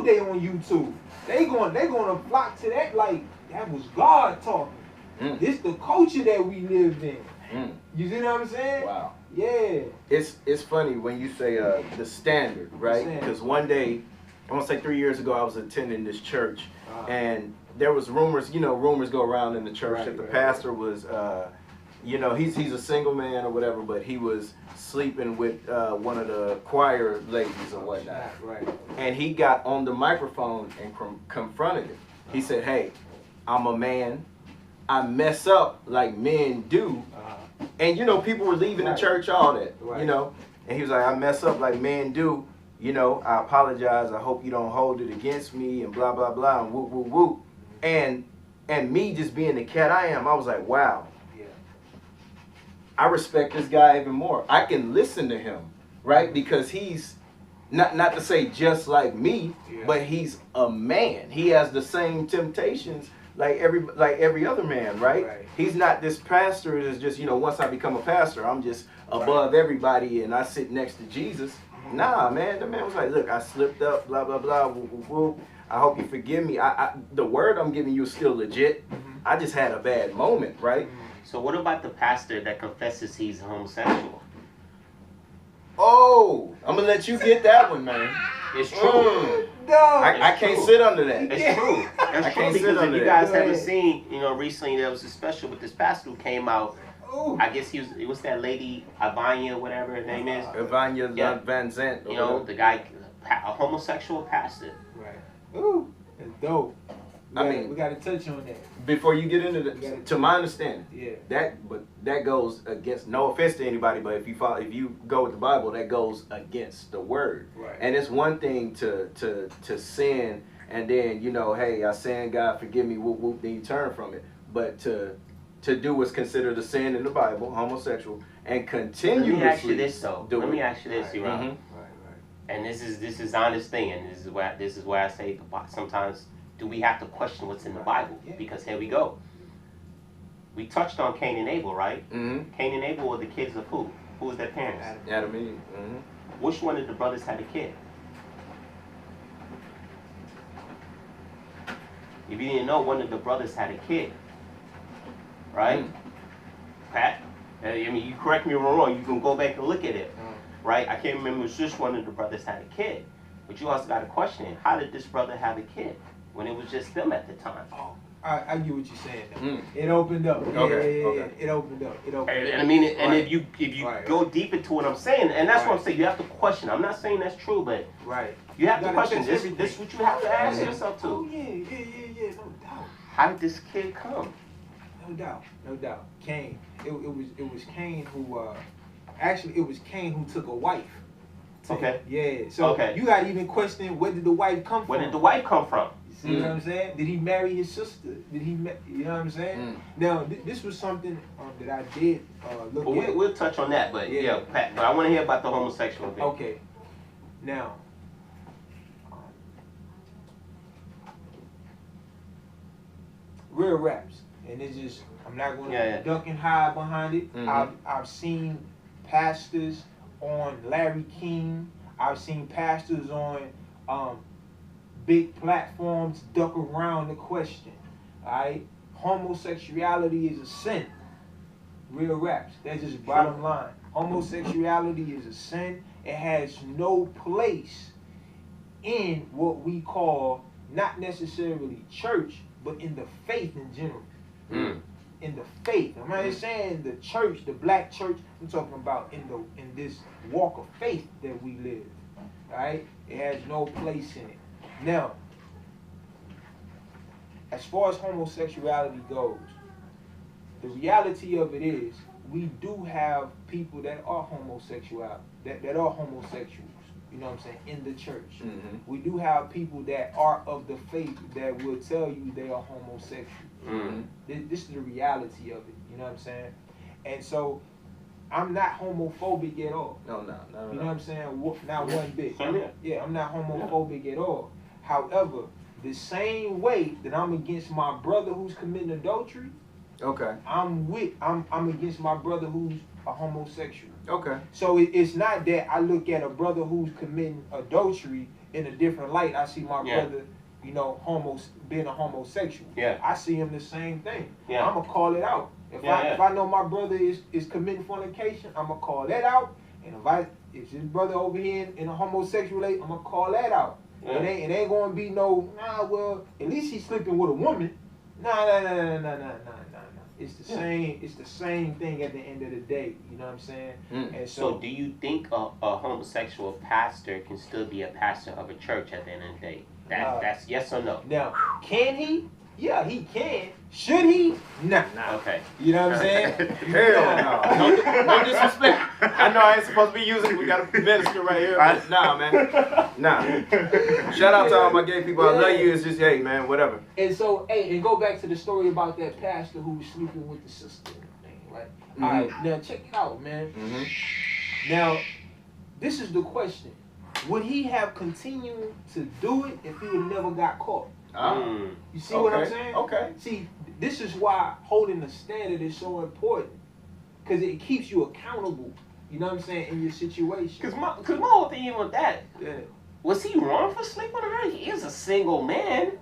know they on YouTube. They gonna flock to that like that was God talking. This the culture that we live in. You see what I'm saying? Wow. Yeah. It's funny when you say the standard, right? Because one day, I want to say 3 years ago, I was attending this church, and there was rumors. You know, rumors go around in the church that the pastor was, you know, he's a single man or whatever, but he was sleeping with one of the choir ladies or whatnot. Right. And he got on the microphone and confronted him. He said, "Hey, I'm a man. I mess up like men do." And you know, people were leaving the church, all that, you know. And he was like, "I mess up like men do. You know, I apologize. I hope you don't hold it against me," and blah blah blah, and whoop whoop whoop. And me just being the cat I am, I was like, wow. Yeah. I respect this guy even more. I can listen to him, right? Because he's not to say just like me, but he's a man. He has the same temptations like every other man, right? He's not this pastor that's just, you know, once I become a pastor, I'm just above everybody and I sit next to Jesus. Nah, man. The man was like, "Look, I slipped up, blah blah blah. Whoop, whoop, whoop. I hope you forgive me. The word I'm giving you is still legit. I just had a bad moment, right?" So what about the pastor that confesses he's homosexual? Oh, I'm gonna let you get that one, man. It's true. No. I can't sit under that. It's true. That's I true can't sit because if under you that. guys haven't seen, you know, recently there was a special with this pastor who came out. I guess it was that lady Ivania, whatever her name is. Ivania Van Zant. You know, the guy, a homosexual pastor. Right. Ooh, that's dope. We got to touch on that. Before you get into that, to my understanding, yeah, that goes against. No offense to anybody, but if you go with the Bible, that goes against the word. Right. And it's one thing to sin, and then, you know, hey, I sinned, God forgive me, whoop whoop, then you turn from it. But to do what's considered a sin in the Bible, homosexual, and continuously. Let me ask you this though. Let me ask you this, Right. Rob. And this is honest thing, and this is why I say sometimes do we have to question what's in the Bible? Because here we go. We touched on Cain and Abel, right? Cain and Abel were the kids of who? Who was their parents? Adam and Eve. Which one of the brothers had a kid? If you didn't know, one of the brothers had a kid, right? Pat, I mean, you correct me if I'm wrong. You can go back and look at it, right? I can't remember which one of the brothers had a kid, but you also got to question: how did this brother have a kid when it was just them at the time? Oh, I get what you're saying now. It opened up. Okay. It opened up. And I mean, if you go deep into what I'm saying, and that's what I'm saying, you have to question. I'm not saying that's true, but you have to question. This is what you have to ask yourself too. Oh yeah, no doubt. How did this kid come? No doubt. Cain. It was Cain who actually it was Cain who took a wife. Okay. Yeah. So you got to even question, where did the wife come from? Where did the wife come from? See what I'm saying? Did he marry his sister? You know what I'm saying? Now, this was something that I did look at. We'll touch on that, but Pat, but I want to hear about the homosexual thing. Okay. Now, real raps, and it's just, I'm not going to duck and hide behind it. I've seen pastors on Larry King. I've seen pastors on big platforms duck around the question. Alright? Homosexuality is a sin. Real raps. That's just bottom line. Homosexuality is a sin. It has no place in what we call, not necessarily church, but in the faith in general. In the faith. I'm not saying the church, the black church. I'm talking about in this walk of faith that we live. Alright? It has no place in it. Now, as far as homosexuality goes, the reality of it is we do have people that are homosexual, that are homosexuals, you know what I'm saying, in the church. We do have people that are of the faith that will tell you they are homosexual. This is the reality of it, you know what I'm saying? And so, I'm not homophobic at all. No. You know what I'm saying? Not one bit. Yeah, I'm not homophobic at all. However, the same way that I'm against my brother who's committing adultery, I'm against my brother who's a homosexual. Okay. So it's not that I look at a brother who's committing adultery in a different light. I see my brother, you know, being a homosexual. Yeah. I see him the same thing. Yeah. I'm gonna call it out. If I know my brother is committing fornication, I'm gonna call that out. And if his brother over here in a homosexual life, I'm gonna call that out. Yeah. It ain't gonna be no, well, at least he's sleeping with a woman. No. It's the same. It's the same thing at the end of the day. You know what I'm saying? And so, do you think a homosexual pastor can still be a pastor of a church at the end of the day? That's yes or no? Now, can he? Yeah, he can. Should he? Nah. Okay. You know what I'm saying? Hell no. No disrespect. I know I ain't supposed to be using it. We got a minister right here. But nah, man. Nah. Shout out to all my gay people. I love you. It's just, hey, man, whatever. And so, and go back to the story about that pastor who was sleeping with the sister and everything, right? All right, now check it out, man. Now, this is the question. Would he have continued to do it if he would never got caught? You see what I'm saying? Okay. See, this is why holding the standard is so important. Because it keeps you accountable, you know what I'm saying, in your situation. Because my whole thing with that, was he wrong for sleeping with her? He is a single man.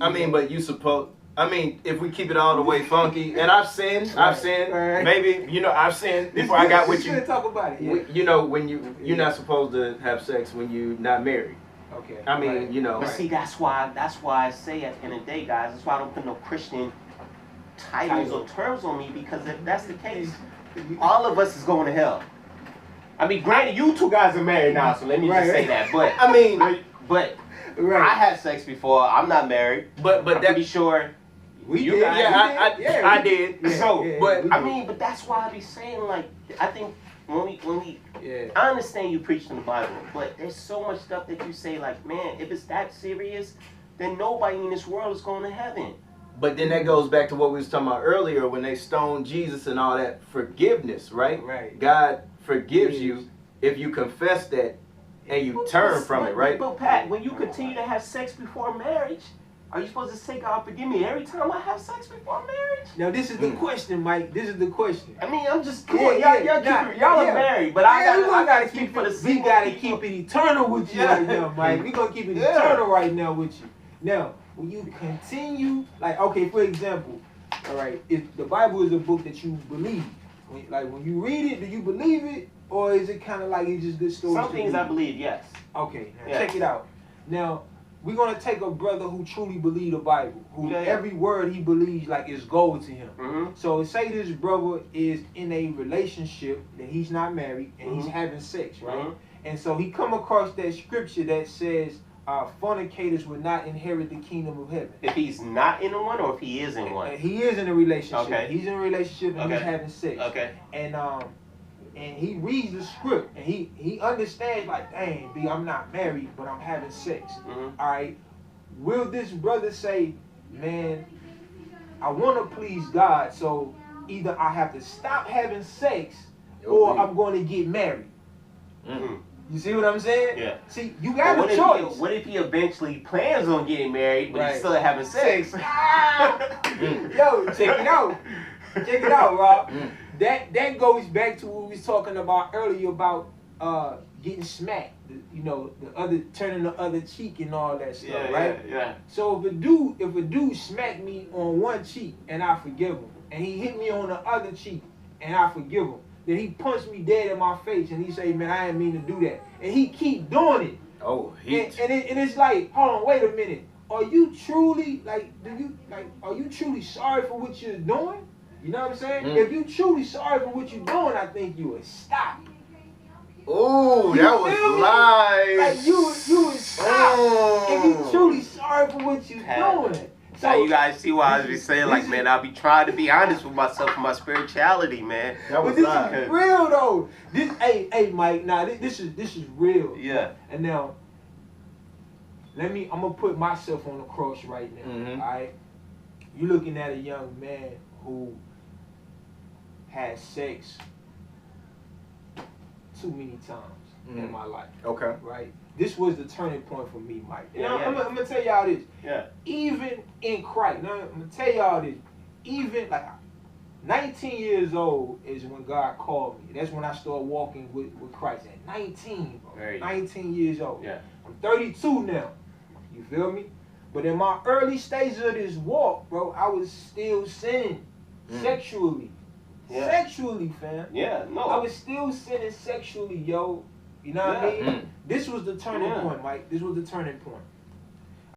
I mean, but you suppose... I mean, if we keep it all the way funky, and I've sinned, maybe, you know, I've sinned before I got with you. Talk about it, yeah. You know, when you're not supposed to have sex when you're not married. Okay. I mean, you know. But see, that's why I say at the end of the day, guys, that's why I don't put no Christian titles or terms on me, because if that's the case, all of us is going to hell. I mean, granted, you two guys are married now, so let me just say that. But I mean, I had sex before. I'm not married, but I'm pretty sure. I did. Yeah, so, but that's why I be saying, like, I think when we I understand you preach in the Bible, but there's so much stuff that you say, like, man, if it's that serious, then nobody in this world is going to heaven. But then that goes back to what we was talking about earlier when they stoned Jesus and all that forgiveness, right? Right. God forgives you if you confess that and you turn from it, right? But Pat, when you continue to have sex before marriage, are you supposed to say, God, forgive me every time I have sex before marriage? Now, this is the question, Mike. This is the question. I mean, I'm just, come on, y'all are married, but I gotta speak for the single. We gotta keep it eternal with you right now, Mike. We gonna keep it eternal right now with you. Now, when you continue, like, okay, for example, all right, if the Bible is a book that you believe, when you read it, do you believe it, or is it kind of like it's just good stories? Some things I believe, yes. Okay, now check it out. Now, we're gonna take a brother who truly believes the Bible, who every word he believes like is gold to him. So say this brother is in a relationship that he's not married and he's having sex, right? And so he come across that scripture that says fornicators will not inherit the kingdom of heaven. If he's not in one, or if he is in one? He is in a relationship. Okay. He's in a relationship and he's having sex. Okay. And he reads the script and he understands, like, dang, B, I'm not married, but I'm having sex. All right. Will this brother say, man, I want to please God, so either I have to stop having sex or I'm going to get married? You see what I'm saying? Yeah. See, you got a choice. What if he eventually plans on getting married, but he's still having sex? Yo, check it out. Check it out, Rob. That goes back to what we was talking about earlier about getting smacked. You know, turning the other cheek and all that stuff, right? Yeah. So if a dude smacked me on one cheek and I forgive him, and he hit me on the other cheek and I forgive him, then he punched me dead in my face and he say, man, I didn't mean to do that, and he keep doing it. Oh, and it's like, hold on, wait a minute. Are you truly are you truly sorry for what you're doing? You know what I'm saying? If you truly sorry for what you're doing, I think you would stop. Oh, that was lies. Like you would stop if you truly sorry for what you're doing. So now you guys see why I was saying, like, man, I'll be trying to be honest with myself and my spirituality, man. But this is real though. Hey, Mike. Nah, this is real. Yeah. And now, I'm gonna put myself on the cross right now. All right. You looking at a young man who had sex too many times in my life. Okay. Right? This was the turning point for me, Mike. I'm going to tell y'all this. Yeah. Even in Christ, now I'm going to tell y'all this. Even like 19 years old is when God called me. That's when I started walking with Christ. At 19, bro. 19 years old. Yeah. I'm 32 now. You feel me? But in my early stages of this walk, bro, I was still sinning sexually. Yeah. Sexually, fam. Yeah, no. I was still sinning sexually, yo. You know what I mean? This was the turning point, Mike. This was the turning point.